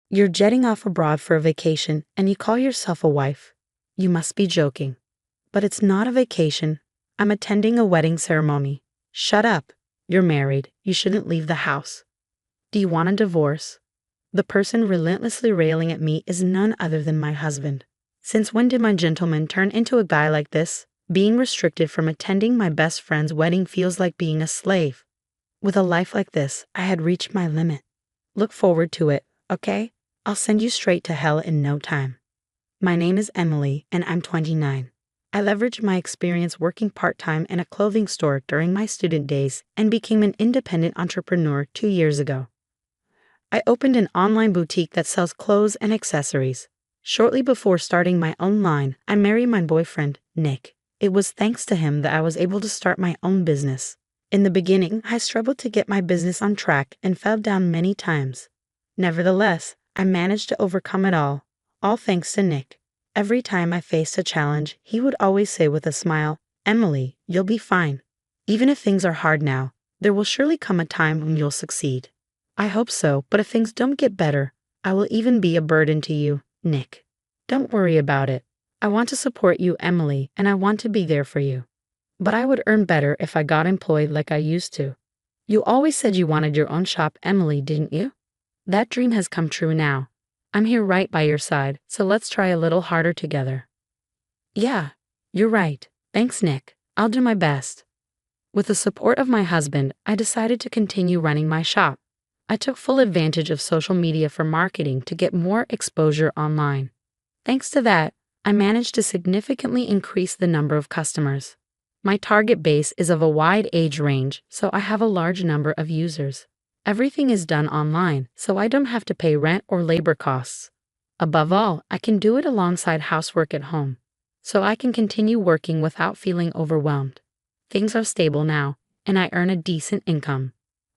You're jetting off abroad for a vacation and you call yourself a wife. You must be joking. But it's not a vacation. I'm attending a wedding ceremony. Shut up. You're married. You shouldn't leave the house. Do you want a divorce? The person relentlessly railing at me is none other than my husband. Since when did my gentleman turn into a guy like this? Being restricted from attending my best friend's wedding feels like being a slave. With a life like this, I had reached my limit. Look forward to it, okay? I'll send you straight to hell in no time. My name is Emily, and I'm 29. I leveraged my experience working part-time in a clothing store during my student days and became an independent entrepreneur 2 years ago. I opened an online boutique that sells clothes and accessories. Shortly before starting my own line, I married my boyfriend, Nick. It was thanks to him that I was able to start my own business. In the beginning, I struggled to get my business on track and fell down many times. Nevertheless, I managed to overcome it all thanks to Nick. Every time I faced a challenge, he would always say with a smile, "Emily, you'll be fine. Even if things are hard now, there will surely come a time when you'll succeed." I hope so, but if things don't get better, I will even be a burden to you, Nick. Don't worry about it. I want to support you, Emily, and I want to be there for you. But I would earn better if I got employed like I used to. You always said you wanted your own shop, Emily, didn't you? That dream has come true now. I'm here right by your side, so let's try a little harder together. Yeah, you're right. Thanks, Nick. I'll do my best. With the support of my husband, I decided to continue running my shop. I took full advantage of social media for marketing to get more exposure online. Thanks to that, I managed to significantly increase the number of customers. My target base is of a wide age range, so I have a large number of users. Everything is done online, so I don't have to pay rent or labor costs. Above all, I can do it alongside housework at home, so I can continue working without feeling overwhelmed. Things are stable now, and I earn a decent income.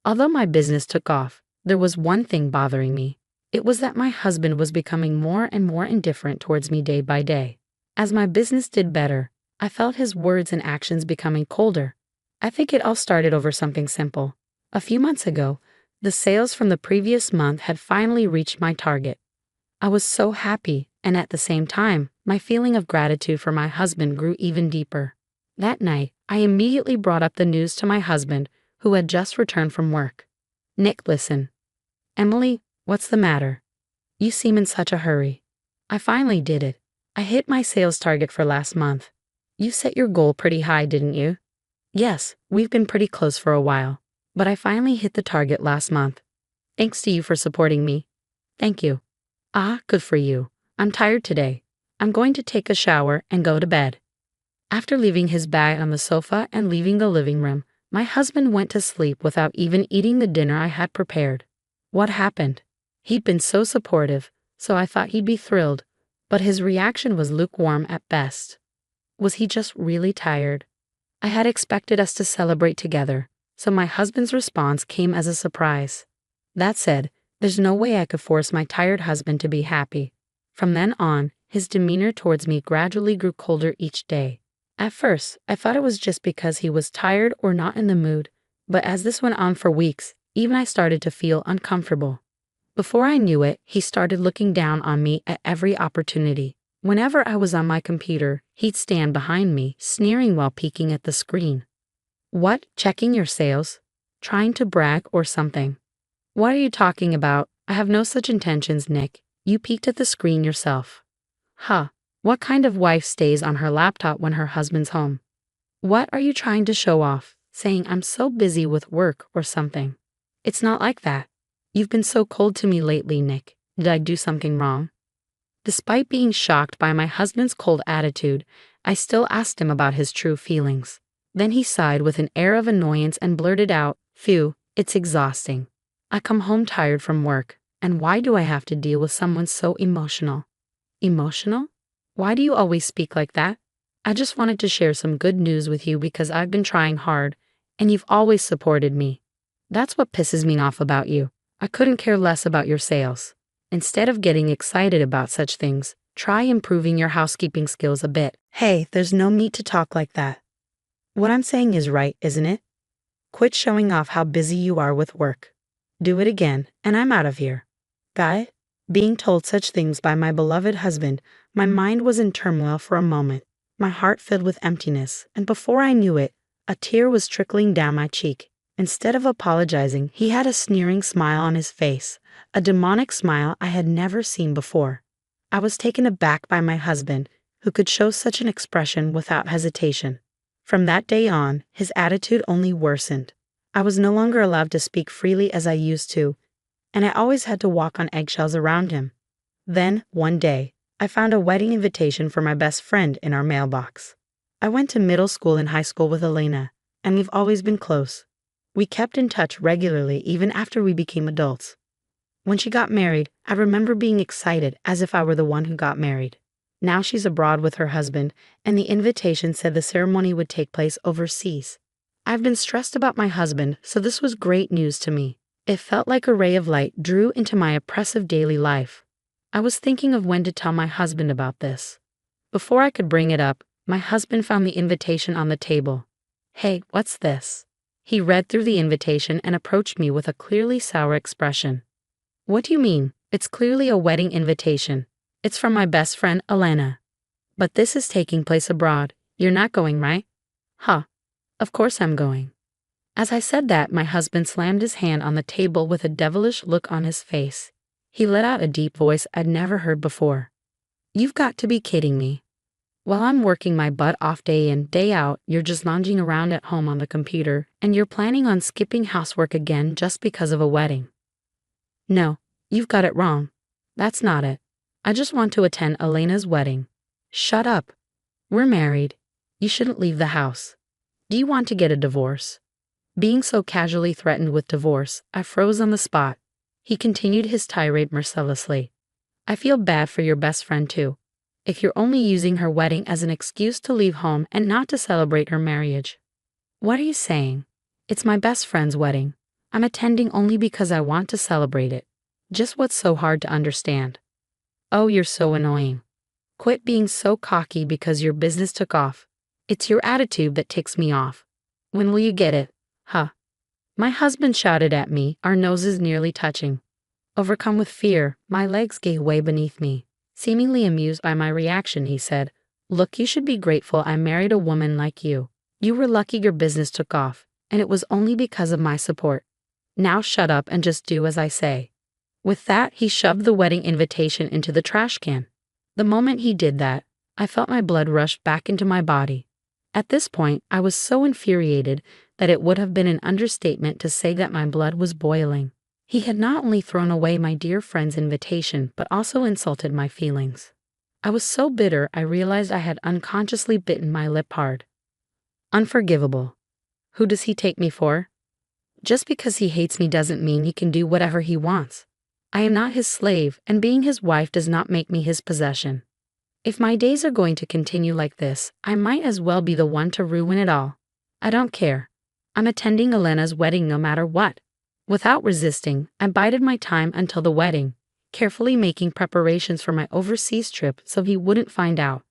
Although my business took off, there was one thing bothering me. It was that my husband was becoming more and more indifferent towards me day by day. As my business did better, I felt his words and actions becoming colder. I think it all started over something simple. A few months ago, the sales from the previous month had finally reached my target. I was so happy, and at the same time, my feeling of gratitude for my husband grew even deeper. That night, I immediately brought up the news to my husband, who had just returned from work. "Nick, listen. Emily, what's the matter? You seem in such a hurry." I finally did it. I hit my sales target for last month. You set your goal pretty high, didn't you? Yes, we've been pretty close for a while, but I finally hit the target last month. Thanks to you for supporting me. Thank you. Ah, good for you. I'm tired today. I'm going to take a shower and go to bed. After leaving his bag on the sofa and leaving the living room, my husband went to sleep without even eating the dinner I had prepared. What happened? He'd been so supportive, so I thought he'd be thrilled, but his reaction was lukewarm at best. Was he just really tired? I had expected us to celebrate together, so my husband's response came as a surprise. That said, there's no way I could force my tired husband to be happy. From then on, his demeanor towards me gradually grew colder each day. At first, I thought it was just because he was tired or not in the mood, but as this went on for weeks, even I started to feel uncomfortable. Before I knew it, he started looking down on me at every opportunity. Whenever I was on my computer, he'd stand behind me, sneering while peeking at the screen. What, checking your sales? Trying to brag or something? What are you talking about? I have no such intentions, Nick. You peeked at the screen yourself. Huh. What kind of wife stays on her laptop when her husband's home? What are you trying to show off, saying I'm so busy with work or something? It's not like that. You've been so cold to me lately, Nick. Did I do something wrong? Despite being shocked by my husband's cold attitude, I still asked him about his true feelings. Then he sighed with an air of annoyance and blurted out, "Phew, it's exhausting. I come home tired from work, and why do I have to deal with someone so emotional?" Emotional? Why do you always speak like that? I just wanted to share some good news with you because I've been trying hard, and you've always supported me. That's what pisses me off about you. I couldn't care less about your sales. Instead of getting excited about such things, try improving your housekeeping skills a bit. Hey, there's no need to talk like that. What I'm saying is right, isn't it? Quit showing off how busy you are with work. Do it again, and I'm out of here. Got it? Being told such things by my beloved husband, my mind was in turmoil for a moment, my heart filled with emptiness, and before I knew it, a tear was trickling down my cheek. Instead of apologizing, he had a sneering smile on his face, a demonic smile I had never seen before. I was taken aback by my husband, who could show such an expression without hesitation. From that day on, his attitude only worsened. I was no longer allowed to speak freely as I used to, and I always had to walk on eggshells around him. Then, one day, I found a wedding invitation for my best friend in our mailbox. I went to middle school and high school with Elena, and we've always been close. We kept in touch regularly even after we became adults. When she got married, I remember being excited as if I were the one who got married. Now she's abroad with her husband, and the invitation said the ceremony would take place overseas. I've been stressed about my husband, so this was great news to me. It felt like a ray of light drew into my oppressive daily life. I was thinking of when to tell my husband about this. Before I could bring it up, my husband found the invitation on the table. "Hey, what's this?" He read through the invitation and approached me with a clearly sour expression. "What do you mean? It's clearly a wedding invitation. It's from my best friend, Elena. But this is taking place abroad. You're not going, right?" "Huh. Of course I'm going." As I said that, my husband slammed his hand on the table with a devilish look on his face. He let out a deep voice I'd never heard before. "You've got to be kidding me. While I'm working my butt off day in, day out, you're just lounging around at home on the computer, and you're planning on skipping housework again just because of a wedding." "No, you've got it wrong. That's not it. I just want to attend Elena's wedding." "Shut up. We're married. You shouldn't leave the house. Do you want to get a divorce?" Being so casually threatened with divorce, I froze on the spot. He continued his tirade mercilessly. "I feel bad for your best friend too. If you're only using her wedding as an excuse to leave home and not to celebrate her marriage." "What are you saying? It's my best friend's wedding. I'm attending only because I want to celebrate it. Just what's so hard to understand?" "Oh, you're so annoying. Quit being so cocky because your business took off. It's your attitude that ticks me off. When will you get it? Huh." My husband shouted at me, our noses nearly touching. Overcome with fear, my legs gave way beneath me. Seemingly amused by my reaction, he said, "Look, you should be grateful I married a woman like you. You were lucky your business took off, and it was only because of my support. Now shut up and just do as I say." With that, he shoved the wedding invitation into the trash can. The moment he did that, I felt my blood rush back into my body. At this point, I was so infuriated that it would have been an understatement to say that my blood was boiling. He had not only thrown away my dear friend's invitation, but also insulted my feelings. I was so bitter I realized I had unconsciously bitten my lip hard. Unforgivable. Who does he take me for? Just because he hates me doesn't mean he can do whatever he wants. I am not his slave, and being his wife does not make me his possession. If my days are going to continue like this, I might as well be the one to ruin it all. I don't care. I'm attending Elena's wedding no matter what. Without resisting, I bided my time until the wedding, carefully making preparations for my overseas trip so he wouldn't find out.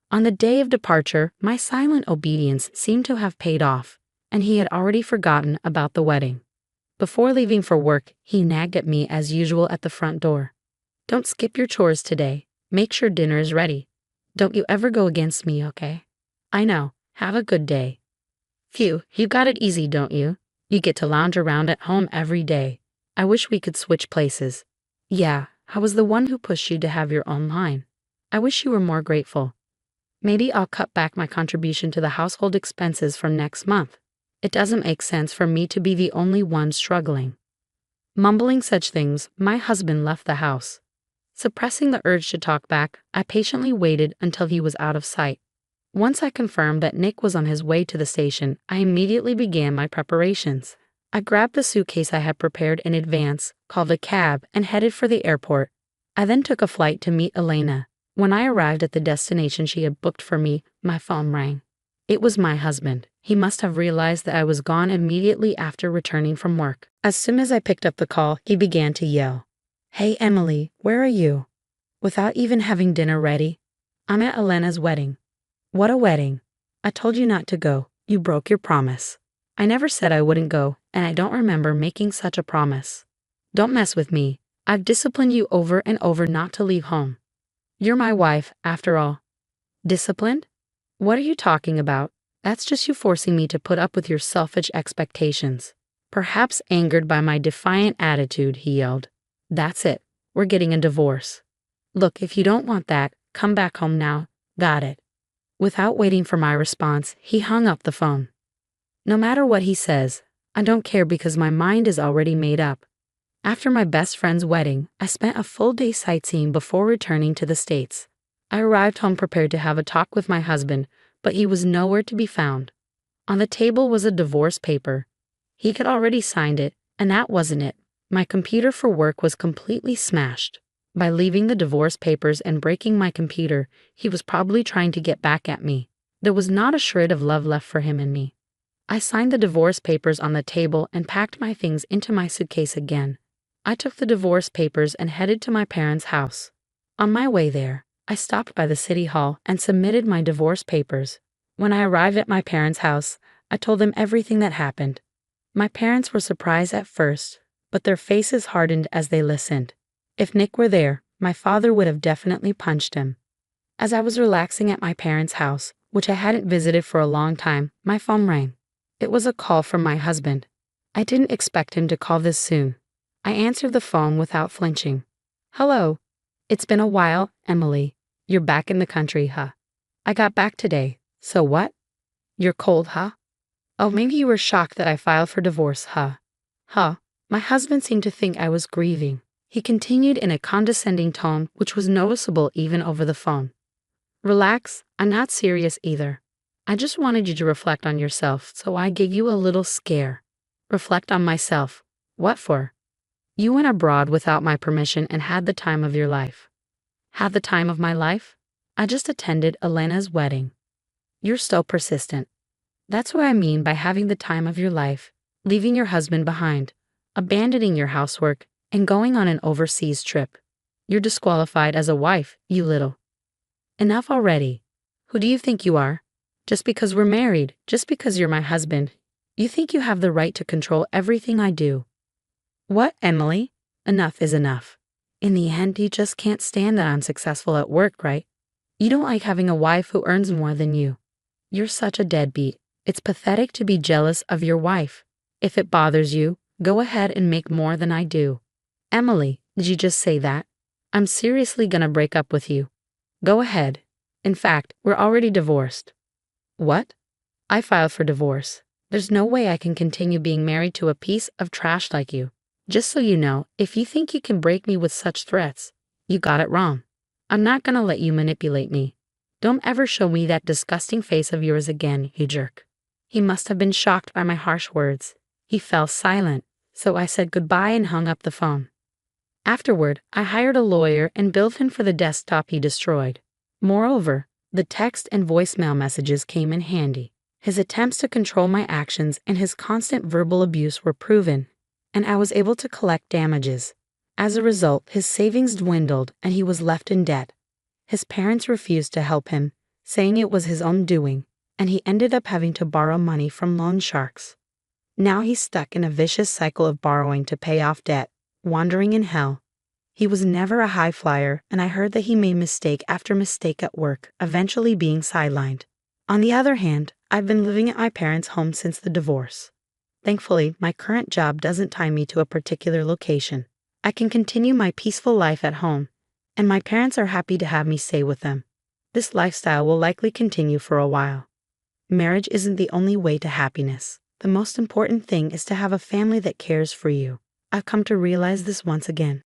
On the day of departure, my silent obedience seemed to have paid off, and he had already forgotten about the wedding. Before leaving for work, he nagged at me as usual at the front door. "Don't skip your chores today. Make sure dinner is ready. Don't you ever go against me, okay?" "I know. Have a good day." "Phew, you got it easy, don't you? You get to lounge around at home every day. I wish we could switch places." "Yeah, I was the one who pushed you to have your own line. I wish you were more grateful. Maybe I'll cut back my contribution to the household expenses from next month. It doesn't make sense for me to be the only one struggling." Mumbling such things, my husband left the house. Suppressing the urge to talk back, I patiently waited until he was out of sight. Once I confirmed that Nick was on his way to the station, I immediately began my preparations. I grabbed the suitcase I had prepared in advance, called a cab, and headed for the airport. I then took a flight to meet Elena. When I arrived at the destination she had booked for me, my phone rang. It was my husband. He must have realized that I was gone immediately after returning from work. As soon as I picked up the call, he began to yell, "Hey Emily, where are you?" Without even having dinner ready. "I'm at Elena's wedding." "What a wedding? I told you not to go. You broke your promise." "I never said I wouldn't go, and I don't remember making such a promise." "Don't mess with me. I've disciplined you over and over not to leave home. You're my wife, after all. Disciplined? What are you talking about? That's just you forcing me to put up with your selfish expectations. Perhaps angered by my defiant attitude, he yelled. That's it. We're getting a divorce. Look, if you don't want that, come back home now. Got it. Without waiting for my response, he hung up the phone. No matter what he says, I don't care because my mind is already made up. After my best friend's wedding, I spent a full day sightseeing before returning to the States. I arrived home prepared to have a talk with my husband, but he was nowhere to be found. On the table was a divorce paper. He had already signed it, and that wasn't it. My computer for work was completely smashed. By leaving the divorce papers and breaking my computer, he was probably trying to get back at me. There was not a shred of love left for him in me. I signed the divorce papers on the table and packed my things into my suitcase again. I took the divorce papers and headed to my parents' house. On my way there, I stopped by the city hall and submitted my divorce papers. When I arrived at my parents' house, I told them everything that happened. My parents were surprised at first, but their faces hardened as they listened. If Nick were there, my father would have definitely punched him. As I was relaxing at my parents' house, which I hadn't visited for a long time, my phone rang. It was a call from my husband. I didn't expect him to call this soon. I answered the phone without flinching. Hello. It's been a while, Emily. You're back in the country, huh? I got back today. So what? You're cold, huh? Oh, maybe you were shocked that I filed for divorce, huh? Huh. My husband seemed to think I was grieving. He continued in a condescending tone, which was noticeable even over the phone. Relax, I'm not serious either. I just wanted you to reflect on yourself, so I gave you a little scare. Reflect on myself. What for? You went abroad without my permission and had the time of your life. Had the time of my life? I just attended Elena's wedding. You're so persistent. That's what I mean by having the time of your life, leaving your husband behind, abandoning your housework, and going on an overseas trip. You're disqualified as a wife, you little. Enough already. Who do you think you are? Just because we're married, just because you're my husband, you think you have the right to control everything I do. What, Emily? Enough is enough. In the end, you just can't stand that I'm successful at work, right? You don't like having a wife who earns more than you. You're such a deadbeat. It's pathetic to be jealous of your wife. If it bothers you, go ahead and make more than I do. Emily, did you just say that? I'm seriously gonna break up with you. Go ahead. In fact, we're already divorced. What? I filed for divorce. There's no way I can continue being married to a piece of trash like you. Just so you know, if you think you can break me with such threats, you got it wrong. I'm not gonna let you manipulate me. Don't ever show me that disgusting face of yours again, you jerk. He must have been shocked by my harsh words. He fell silent, so I said goodbye and hung up the phone. Afterward, I hired a lawyer and billed him for the desktop he destroyed. Moreover, the text and voicemail messages came in handy. His attempts to control my actions and his constant verbal abuse were proven, and I was able to collect damages. As a result, his savings dwindled and he was left in debt. His parents refused to help him, saying it was his own doing, and he ended up having to borrow money from loan sharks. Now he's stuck in a vicious cycle of borrowing to pay off debt, wandering in hell. He was never a high flyer, and I heard that he made mistake after mistake at work, eventually being sidelined. On the other hand, I've been living at my parents' home since the divorce. Thankfully, my current job doesn't tie me to a particular location. I can continue my peaceful life at home, and my parents are happy to have me stay with them. This lifestyle will likely continue for a while. Marriage isn't the only way to happiness. The most important thing is to have a family that cares for you. I've come to realize this once again.